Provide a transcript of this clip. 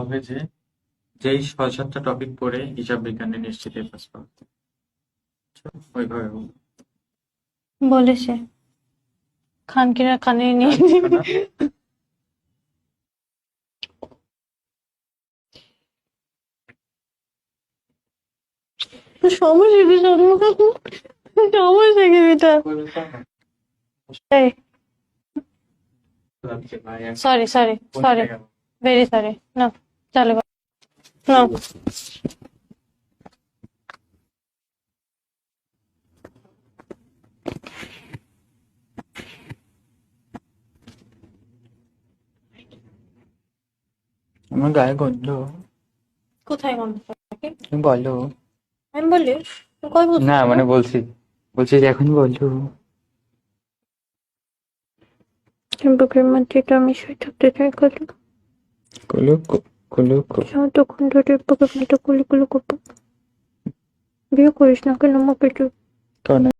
হবে যে যেই ৬-৭টা টপিক পড়ে হিসাব বিজ্ঞানে নিশ্চিত এ পাস করতে, ওইভাবে বলবো। বলেছে খানকিরা কানে নিয়ে শোনা, সমস্যা কি সমস্যা কি এটা sorry sorry sorry very sorry না চালু কর না আমার গায়ে গন্ধ। কোথায় গন্ধ থাকে? তুমি বলো। আমি বলি কই বলছি না মানে বলছি যে এখন বলো। বুকের মধ্যে এটা আমি শুয়ে থাকতে চাই কলু কুলু কুলু তখন ধরে বুকের মধ্যে কুলু কুলু করবো বিয়ে করিস না কেন আমাকে একটু কোন